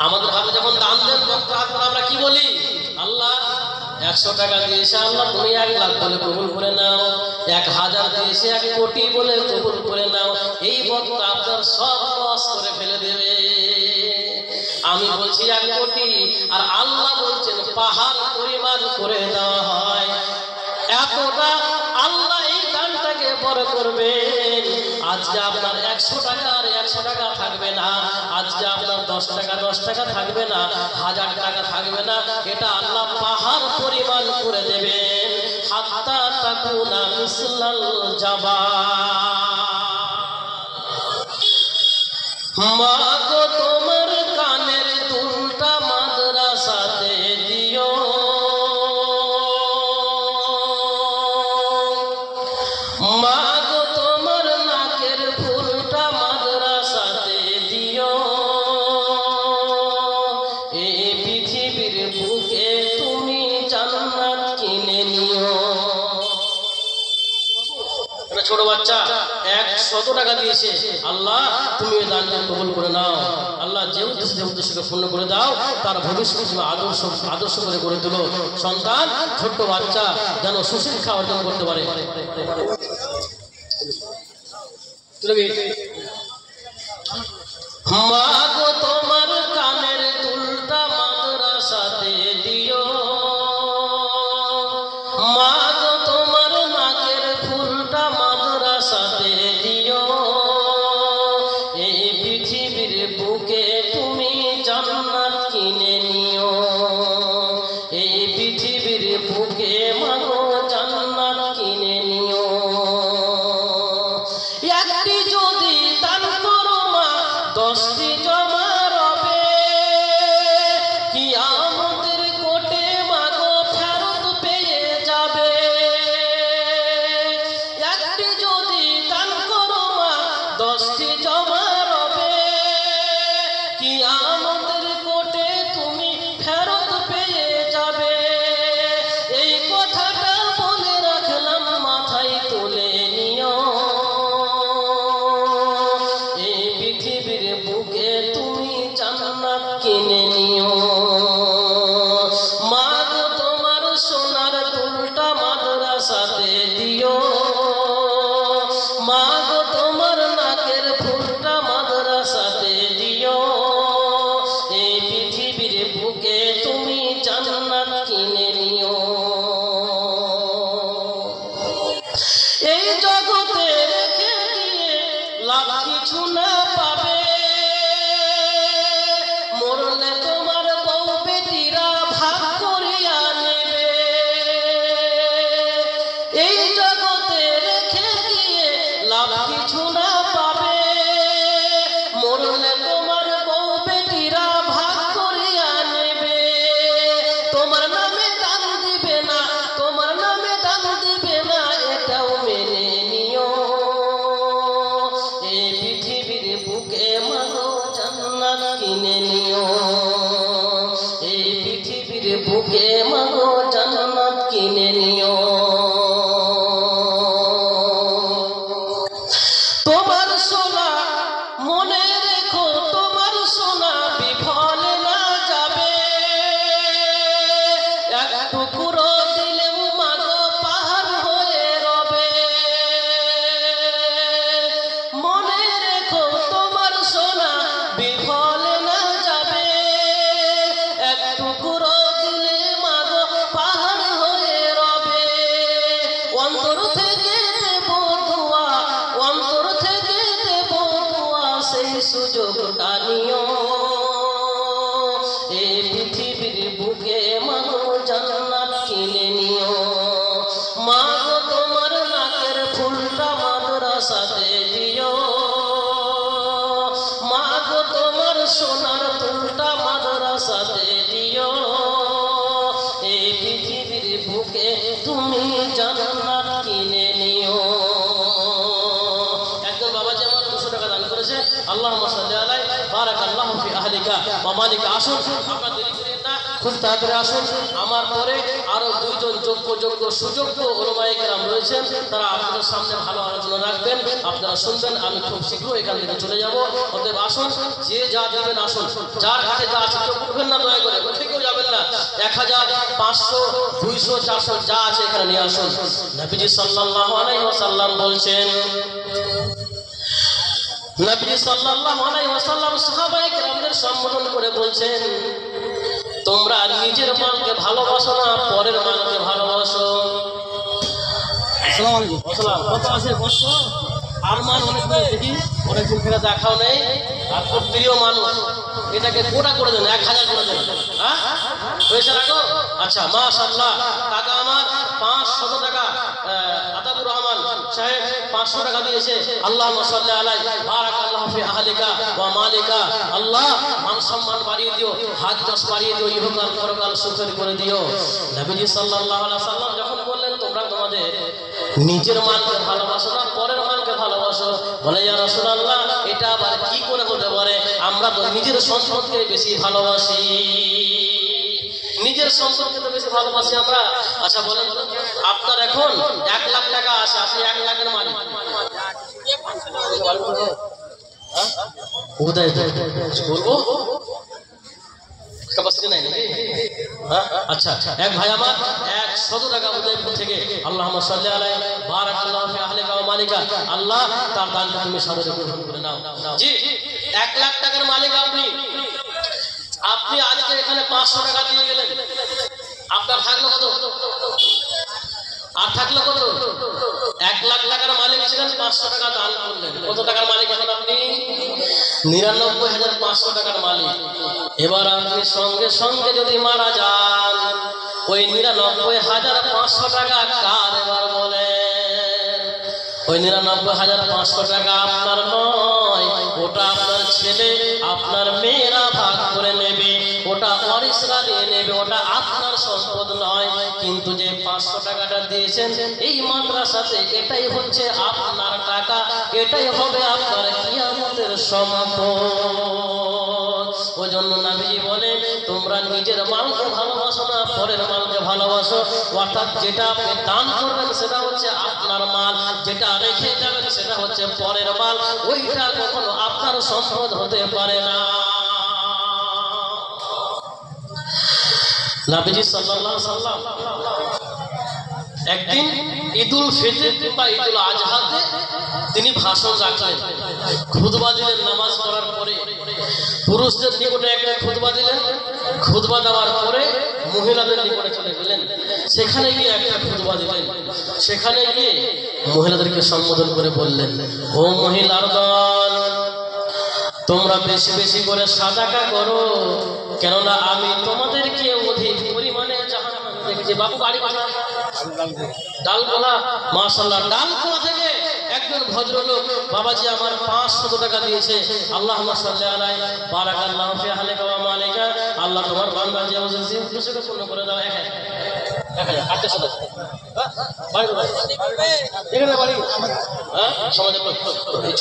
আমাদের হাতে যখন দান দেন আমরা কি বলি? আল্লাহ 100 টাকা দিয়েছে, আল্লাহ তুমি 1 লাখ বলে কবুল করে নাও। 1000 দিয়েছে, 1 কোটি বলে কবুল করে নাও। এই বক্তা আপনার সব লস করে ফেলে দেবে। আমি বলছি 1 কোটি, আর আল্লাহ বলছেন পাহাড় পরিমাণ করে দেওয়া হয়। এতটা আল্লাহ এই দানটাকে বড় করবেন। আজকে আপনার 100 টাকা আর 100 টাকা থাকবে না, আজকে আপনার 10 টাকা 10 টাকা থাকবে না, 1000 টাকা থাকবে না, এটা আল্লাহ পাহাড় পরিমাণ করে দেবেন। হাত্তা তাকুনা মিসলাল জাবাল। মা গো তোমার কানের দুলটা মাদ্রাসাতে দিও, মা গো তোমার নাকের ফুলটা মাদ্রাসাতে দিও। এই পৃথিবীর বুকে তুমি জান্নাত কিনে নিও। ছোট বাচ্চা 100 টাকা দিয়েছে, আল্লাহ তুমি এই দানকে কবুল করে নাও। আল্লাহ যে উদ্দেশ্যকে পূর্ণ করে দাও, তার ভবিষ্যৎ আদর্শ করে গড়ে তুলো। সন্তান ছোট্ট বাচ্চা যেন সুশিক্ষা অর্জন করতে পারে। মা গো তোমার কানের দুলটা মাদ্রাসাতে দিও, মা গো তোমার নাকের ফুলটা মাদ্রাসাতে দিও। এই পৃথিবীর বুকে তুমি জান্নাত কিনে নিও। এই পৃথিবীর বুকে মা গো জান্নাত কিনে নিও। একটি যদি দান করো মা, 10টি জমা রবে। কিয়ামতের কোটে মা গো ফেরত পেয়ে যাবে। একটি যদি দান করো মা, 10টি জমা রবে। কিয়ামতের কোটে তুমি ফেরত পেয়ে যাবে। এই কথাটা বলে রাখলাম, মাথায় তুলে নিও। এই পৃথিবীর বুকে তুমি জান্নাত কিনে নিও। মা গো তোমার সোনার দুলটা মাদ্রাসাতে দিও, মা গো তোমার নাকের ফুলটা মাদ্রাসাতে দিও। এই পৃথিবীর বুকে তুমি জান্নাত কিনে নিও। এই জগতে রেখে দিয়ে লাভ কিছু না পাবে। মরলে তোমার বউ বেটিরা ভাগ করিয়া নেবে। এই জগতে রেখে দিয়ে লাভ কিছু না পাবে। মরলে তোমার বউ বেটিরা ভাগ করিয়া নেবে। তোমার নামে দান দিবে না, তোমার নামে দান দিবে না, এটাও মেনে নিও। এই পৃথিবীর বুকে মা গো জান্নাত কিনে নিও। এই পৃথিবীর বুকে মা গো জান্নাত কিনে নিও। তোমার সোনা মনে রেখো, তোমার সোনা বিফল না যাবে। এক টুকরো দিলেও মা গো পাহাড় হয়ে রবে। মনে রেখো তোমার সোনা বিফল না যাবে। এক টুকরো দিলে মা গো পাহাড় হয়ে রবে। অন্তর থেকে দেব দোয়া, অন্তর থেকে দেব দোয়া, সেই সুযোগটা নিও। এই পৃথিবীর বুকে মা গো জান্নাত কিনে নিও। মা গো তোমার নাকের ফুলটা মাদ্রাসাতে দিও, মা গো তোমার সোনার ফুলটা মাদ্রাসাতে দিও। এই পৃথিবীর বুকে তুমি জান্নাত কিনে নিও। একজন বাবা যেমন 200 টাকা দান করেছে, আল্লাহুম্মা সাল্লি আলাইহি বারাকাল্লাহু ফি আহলিকা ওয়া মালিকা। আসুন আমরা দেরি করি না, খুব তাড়াতাড়ি আসুন। আমার পরে আরো দুইজন যোগ্য সুযোগ্য ওলামায়ে কেরাম রয়েছেন, তারা আপনাদের সামনে ভালো আলোচনা রাখবেন, আপনারা শুনবেন। আমি খুব শীঘ্র এখান থেকে চলে যাব। অতএব আসুন, যে যা দিবেন আসুন, যার কাছে যা আছে কেউ উঠবেন না, দয়া করে উঠে কেউ যাবেন না। 1000, 500, 200, 400 যা আছে এখানে নিয়ে আসুন। নবীজি সাল্লাল্লাহু আলাইহি ওয়াসাল্লাম বলছেন, নবী সাল্লাল্লাহু আলাইহি ওয়াসাল্লাম সাহাবায়ে কেরামদের সম্বোধন করে বলছেন, তোমরা নিজের মালকে ভালোবাসো না, পরের মালকে ভালোবাসো। আসসালামু আলাইকুম। আসসালাম। কত আছে বসো? আরমান অনেক দেখি, অনেকদিন থেকে দেখাও নেই, আর খুব প্রিয় মানুষ। এটাকে কোটা করে দেন, 1000 করে দেন। হ্যাঁ হয়েছে রাখো। আচ্ছা, মাশাআল্লাহ। কাকা আমার 500 টাকা, আতাবুর রহমান সাহেব 500 টাকা দিয়েছে। আল্লাহুম্মা সাল্লি আলাইহি বারাকাল্লাহু ফি আহলিকা ওয়া মালিকা। আল্লাহ মান সম্মান বাড়িয়ে দিও, হাত যশ বাড়িয়ে দিও, ইহকাল পরকাল সুখের করে দিও। নবীজি সাল্লাল্লাহু আলাইহি ওয়াসাল্লাম যখন বললেন তোমরা তোমাদের নিজের মালকে ভালোবাসো না, পরের মালকে ভালোবাসো, বলে ইয়া রাসূলুল্লাহ এটা আবার কি করে হতে পারে? আমরা তো নিজের সম্পদকে বেশি ভালোবাসি, নিজের সম্পর্কে তো বেশি ভালোবাসি আমরা। আচ্ছা বলেন, আপনার এখন 1 লাখ টাকা আছে, আপনি 1 লাখের মালিক, কোথায় বলবো ক্যাপাসিটি নাই নাকি? আচ্ছা, এক ভাই আমার 100 টাকা উদয়পুর থেকে, আল্লাহুম্মা সাল্লি আলাইহি বারাকাল্লাহু ফি আহলিকা ওয়া মালিকা। আল্লাহ তার দানকে তুমি সাদরে গ্রহণ করে নাও। জি, 1 লাখ টাকার মালিক আপনি। আপনি আজকে এখানে 500 টাকা দিয়ে গেলেন, আপনার থাকলো কত? আর থাকলো কত? 1 লাখ টাকার মালিক ছিলেন, 500 টাকা দান করলেন। কত টাকার মালিক এখন আপনি? 99,500 টাকার মালিক। এবার আপনি সঙ্গে সঙ্গে যদি মারা যান, ওই 99,500 টাকা কার? এবার বলেন। ওই 99,500 টাকা আপনার নয়, ওটা আপনার ছেলে আপনার মেয়েরা ভাগ করে নেবে, ওটা ওয়ারিসরা নিয়ে নেবে, ওটা আপনার সম্পদ নয়। কিন্তু যে 500 টাকাটা দিয়েছেন এই মাদ্রাসাতে, এটাই হচ্ছে আপনার টাকা, এটাই হবে আপনার কিয়ামতের সম্পদ। ওই জন্য নবীজি বলেন তোমরা নিজের মালকে ভালোবাসো না, পরের মালকে ভালোবাসো। অর্থাৎ যেটা আপনি দান করবেন সেটা হচ্ছে আপনার মাল, যেটা রেখে যাবেন সেটা হচ্ছে পরের মাল, ওইটা কখনো আপনার সম্পদ হতে পারে না। নবীজি সাল্লাল্লাহু আলাইহি ওয়াসাল্লাম একদিন ঈদুল ফিতর কিংবা ঈদুল আজহাতে তিনি ভাষণ রাখলেন, খুতবা দিলেন। নামাজ পড়ার পরে পুরুষদের নিকটে একটা খুতবা দিলেন, খুতবা দেওয়ার পরে মহিলাদের নিকটে চলে গেলেন, সেখানে গিয়ে একটা খুতবা দিলেন। সেখানে গিয়ে মহিলাদেরকে সম্বোধন করে বললেন, ও মহিলার দল, তোমরা বেশি বেশি করে সাদাকা করো, কেননা আমি তোমাদেরকে অধিক পরিমাণে জাহান্নামে দেখেছি। বাবু বাড়ি কোথায়? ডালগোলা। মাশাআল্লাহ, ডালগোলা থেকে একজন ভদ্রলোক বাবাজি আমার 500 টাকা দিয়েছে। আল্লাহুম্মা সাল্লি আলাইহি বারাকাল্লাহু ফি আহলিকা ওয়া মালিকা। আল্লাহ তোমার বান্দা যে ওজনকে পূর্ণ করে দাও। 1000 এখানে বাড়ি, হ্যাঁ সমাজে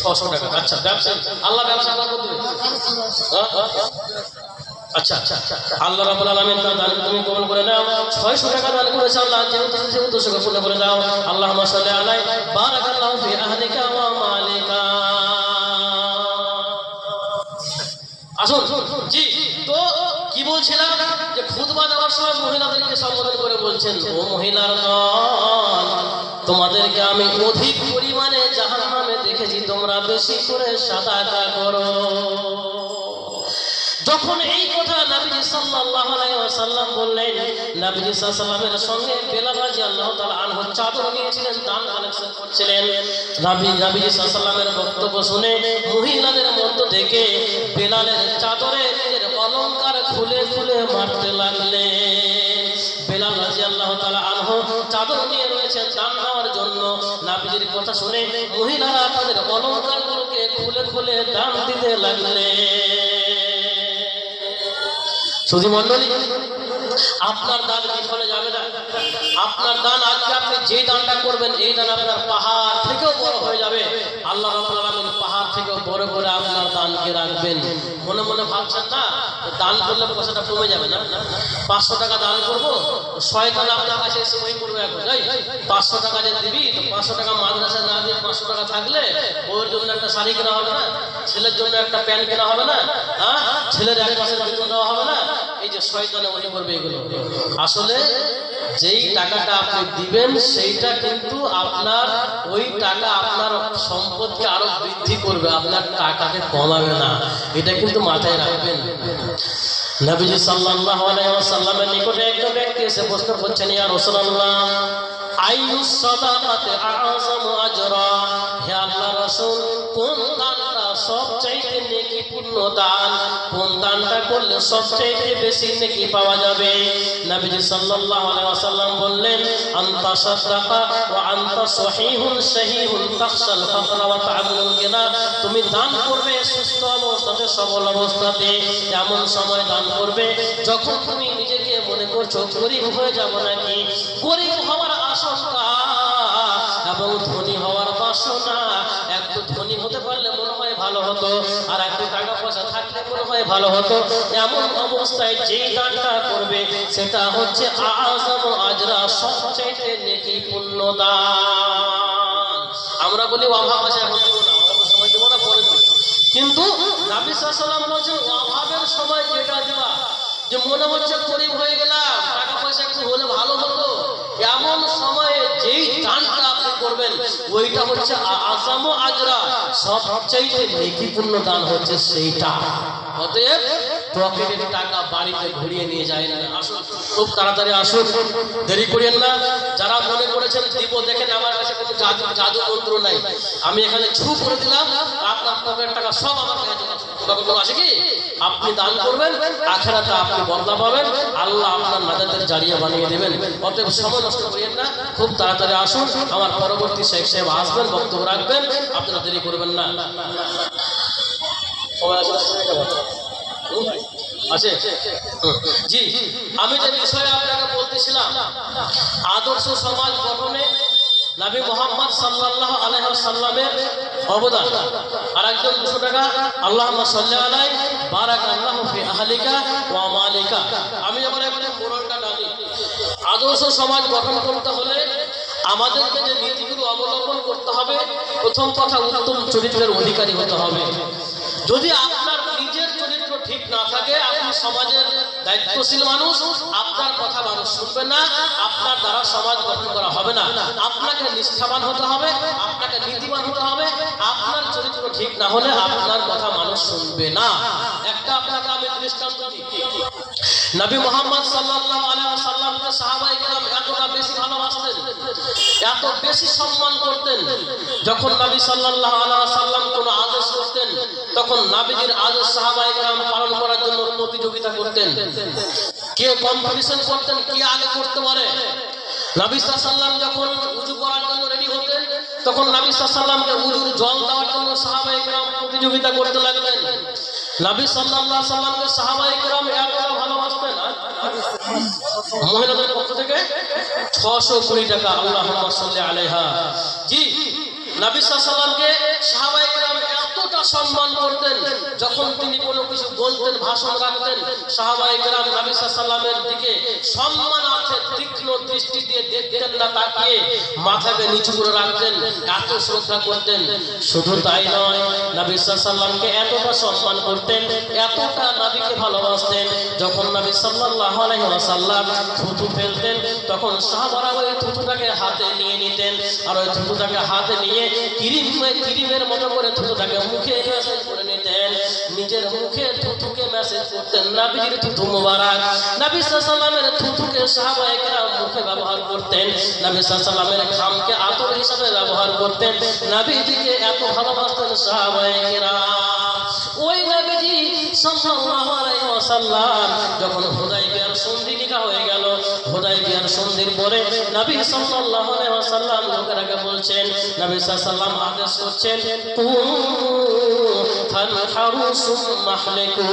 600 টাকা। আচ্ছা, ব্যবসা আল্লাহ ব্যবসা করবে। আচ্ছা, আল্লাহ রাব্বুল আলামিন তার দান তুমি কবুল করে নাও। 600 টাকা দান করেছে আল্লাহ, যেহেতু সেটা পূর্ণ করে দাও। আল্লাহুম্মা সাল্লি আলাইহি বারাকাল্লাহু ফি আহলিকা ওয়া মালিকা। আসুন। জি, তো কি বলছিলাম যে খুতবা দেওয়ার সময় মহিলাদেরকে সম্বোধন করে বলছেন, ও মহিলার দল, তোমাদেরকে আমি অধিক পরিমাণে জাহান্নামে দেখেছি, তোমরা বেশি করে সাদাকা করো। যখন এই কথা নবীজি সাল্লাল্লাহু আলাইহি ওয়াসাল্লাম বললেন, নবীজি সাল্লাল্লাহু আলাইহি ওয়াসাল্লামের সঙ্গে বেলাল রাদিয়াল্লাহু তাআলা আনহু চাদর নিয়েছিলেন, দান কালেকশন করছিলেন। নবীজি সাল্লাল্লাহু আলাইহি ওয়াসাল্লামের বক্তব্য শুনে মহিলাদের মধ্য থেকে বেলালের চাদরে নিজের অলংকার খুলে খুলে মারতে লাগলেন। বেলাল রাদিয়াল্লাহু তাআলা আনহু চাদর নিয়ে রয়েছেন দান দেওয়ার জন্য। নবীজির কথা শুনে মহিলারা তাদের অলংকারগুলোকে খুলে খুলে দান দিতে লাগলেন। সুধী মণ্ডলী, আপনার দান বিফলে যাবে না। আপনার দান আজকে আপনি যে দানটা করবেন এই দান আপনার পাহাড় থেকেও বড় হয়ে যাবে। আল্লাহ রাব্বুল আলামিন পাহাড় থেকেও বড় করে আপনার দানকে রাখবেন। মনে মনে ভাবছেন না দান করলে পয়সাটা কমে যাবে না? 500 টাকা দান করবো, শয়তান আপনার কাছে এসে ওই করবে, এখন 500 টাকা যে দিবি, তো 500 টাকা মাদ্রাসা না দিয়ে 500 টাকা থাকলে ওর জন্য একটা শাড়ি কেনা হবে না, ছেলের জন্য একটা প্যান্ট কেনা হবে না, হ্যাঁ ছেলের এক মাসের বেতন দেওয়া হবে না। এই যে শয়তানে ওই করবে এগুলো। আসলে যেই টাকাটা আপনি দিবেন সেইটা কিন্তু আপনার ওই টাকা আপনার সম্পদকে আরো বৃদ্ধি করবে, আপনার টাকাকে কমাবে না। এটা কিন্তু মাথায় রাখবেন। নবীজি সাল্লাল্লাহু আলাইহি ওয়াসাল্লামের নিকটে একজন ব্যক্তি এসে প্রশ্ন করছেন, ইয়া রাসূলুল্লাহ আইয়ুস সাদাকাতি আ'যামু আজরা, হে আল্লাহর রাসূল কোন দানটা সবচাইতে নেকিপূর্ণ দান, কোন দানটা করলে সবচাইতে বেশি নেকি পাওয়া যাবে? নবীজি সাল্লাল্লাহু আলাইহি ওয়াসাল্লাম বললেন, আনতা সাদাকা ওয়া আনতা সহিহুন শাহীহুন তাখশাল ফাকরা ওয়া তা'বুদুল গিনা, তুমি দান করবে সুস্থ অবস্থাতে, সবল অবস্থাতে, এমন সময় দান করবে যখন তুমি নিজেকে মনে করছো গরিব হয়ে যাব নাকি, গরিব হওয়ার আশঙ্কা এবং ধনী হওয়ার বাসনা। একটু ধনী হতে পারলে মনে হয় ভালো হতো, আর একটু টাকা পয়সা থাকলে মনে হয় ভালো হতো। এমন অবস্থায় যেই দানটা করবে সেটা হচ্ছে আ'যামু আজরা, সবচেয়ে নেকিপূর্ণ দান। আমরা বলি অভাব আছে, এখন দেবো না, অভাবের সময় দেবো না, পরে দেবো। কিন্তু নবী সাল্লাল্লাহু আলাইহি ওয়াসাল্লাম বলছেন অভাবের সময় যেটা দেওয়া, যে মনে হচ্ছে গরিব হয়ে গেলাম, টাকা পয়সা একটু হলে ভালো হতো, এমন সময়ে যেই দানটা আপনি করবেন ওইটা হচ্ছে আ'যামু আজরা, সবচেয়ে নেকিপূর্ণ দান হচ্ছে সেইটা। অতএব পকেটের টাকা বাড়িতে ঘুরিয়ে নিয়ে যায় না। আসুন খুব তাড়াতাড়ি আসুন, দেরি করেন না। যারা মনে করেছেন দিব, দেখেন আমার কাছে কোনো জাদু মন্ত্র নাই, আমি এখানে ছু করে দিলাম আপনার পকেটের টাকা সব আমার কাছে চলে আসবে। কোনো আছে কি? আপনি দান করবেন, আখিরাতে আপনি বদলা পাবেন, আল্লাহ আপনার নাজাতের জারিয়া বানিয়ে দেবেন। অতএব সময় নষ্ট করেন না, খুব তাড়াতাড়ি আসুন। আমার পরবর্তী শেখ সাহেব আসবেন, বক্তব্য রাখবেন, আপনারা দেরি করবেন না। আছে জি, আমি যে বিষয়ে আপনাকে বলতেছিলাম, আদর্শ সমাজ গঠনে নবী মুহাম্মদ সাল্লাল্লাহু আলাইহি ওয়াসাল্লামের অবদান। আর একজন 200 টাকা, আল্লাহুম্মা সাল্লি আলাইহি বারাকাল্লাহু ফি আহলিকা ওয়া মালিকা। আমি এবারে কোরআনটা জানি। আদর্শ সমাজ গঠন করতে হলে আমাদেরকে যে নীতিগুলো অবলম্বন করতে হবে, প্রথম কথা উত্তম চরিত্রের অধিকারী হতে হবে। যদি আপনার নিজের চরিত্র ঠিক না থাকে, আপনি সমাজের দায়িত্বশীল মানুষ, আপনার কথা মানুষ শুনবে না, আপনার দ্বারা সমাজ গঠন করা হবে না। আপনাকে নিষ্ঠাবান হতে হবে, আপনাকে নীতিবান হতে হবে। আপনার চরিত্র ঠিক না হলে আপনার কথা মানুষ শুনবে না। একটা আপনাকে আমি দৃষ্টান্ত দিই। নবী মুহাম্মদ সাল্লাল্লাহু আলাইহি ওয়াসাল্লামকে সাহাবায়ে কেরাম এতটা বেশি ভালোবাসতেন, এত বেশি সম্মান করতেন, যখন নবী সাল্লাল্লাহু আলাইহি ওয়াসাল্লাম কোনো আদেশ করতেন তখন নবীজির আদেশ সাহাবায়ে কেরাম পালন করার জন্য প্রতিযোগিতা করতেন। কে কম্পিটিশন করতেন, কে আগে করতে পারে। নবী সাল্লাল্লাহু আলাইহি ওয়াসাল্লাম যখন ওযু করার জন্য রেডি হতেন তখন নবী সাল্লাল্লাহু আলাইহি ওয়াসাল্লামকে ওযুর জল দেওয়ার জন্য সাহাবায়ে কেরাম প্রতিযোগিতা করতে লাগলেন। নবী সাল্লাল্লাহু আলাইহি ওয়াসাল্লামকে সাহাবায়ে কেরাম এতটা ভালোবাসতেন, মহিলাদের পক্ষ থেকে 620 টাকা, আল্লাহুম্মা সাল্লি আলাইহা। জি, নবী সাল্লাল্লাহু আলাইহি ওয়াসাল্লামকে সাহাবায়ে কেরাম এতটা সম্মান করতেন, যখন তিনি কোনো কিছু বলতেন, ভাষণ রাখতেন, সাহাবায়ে কেরাম নবী সাল্লাল্লাহু আলাইহি ওয়াসাল্লামের দিকে সম্মানার্থে তীক্ষ্ণ দৃষ্টি দিয়ে দেখতেন না, তাকিয়ে মাথাকে নিচু করে রাখতেন, এত শ্রদ্ধা করতেন। শুধু তাই নয়, নবী সাল্লাল্লাহু আলাইহি ওয়াসাল্লামকে এতটা সম্মান করতেন, এতটা নবীকে ভালোবাসতেন, যখন নবী সাল্লাল্লাহু আলাইহি ওয়াসাল্লাম থুতু ফেলতেন তখন সাহাবারা ওই থুতুটাকে হাতে নিয়ে নিতেন, আর ওই থুতুটাকে হাতে নিয়ে ক্রিমের মতো করে থুতুটাকে মুখে ম্যাসেজ করে নিতেন, নিজের মুখে থুতুকে ম্যাসেজ করতেন। নবীর থুতু মোবারক, নবী সাল্লাল্লাহু আলাইহি ওয়াসাল্লামের থুতুকে সাহাবায়ে কেরাম মুখে ব্যবহার করতেন, নবী সাল্লাল্লাহু আলাইহি ওয়াসাল্লামের ঘামকে আতর হিসেবে ব্যবহার করতেন। নবীজিকে এত ভালোবাসতেন সাহাবায়ে কেরাম। ওই নবীজি সাল্লাল্লাহু আলাইহি ওয়াসাল্লাম যখন হুদায়বিয়ার সন্ধি নিকা হয়ে গেল, হুদায়বিয়ার সন্ধির পরে নবী সাল্লাল্লাহু আলাইহি ওয়াসাল্লাম লোকেরাকে বলছেন, নবী সাল্লাল্লাহু আলাইহি ওয়াসাল্লাম আদেশ করছেন, ফানহারু সুম্মা আহলিকু,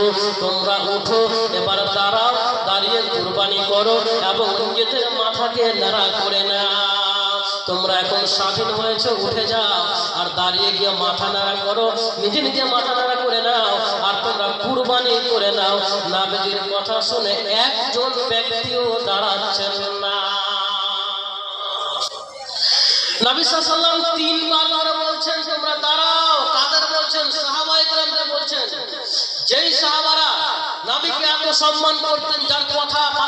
তোমরা উঠো, এবার দাঁড়াও, দাঁড়িয়ে কুরবানি করো এবং নিজেদের মাথাকে নাড়া করে নাও। তোমরা এখন স্বাধীন হয়েছে, উঠে যাও আর দাঁড়িয়ে গিয়ে মাথা নাড়া করো, নিজে নিজে মাথা নাড়া করে নাও আর তোমরা কুরবানি করে নাও। নবীজির কথা শুনে একজন ব্যক্তিও দাঁড়াচ্ছেন না। নবী সাল্লাল্লাহু আলাইহি ওয়াসাল্লাম তিনবার করে বলছেন তোমরা দাঁড়াও। কাদের বলছেন? সাহাবায়ে কেরামদের বলছেন। যেই সাহাবারা নবীকে এত সম্মান করতেন, যার কথা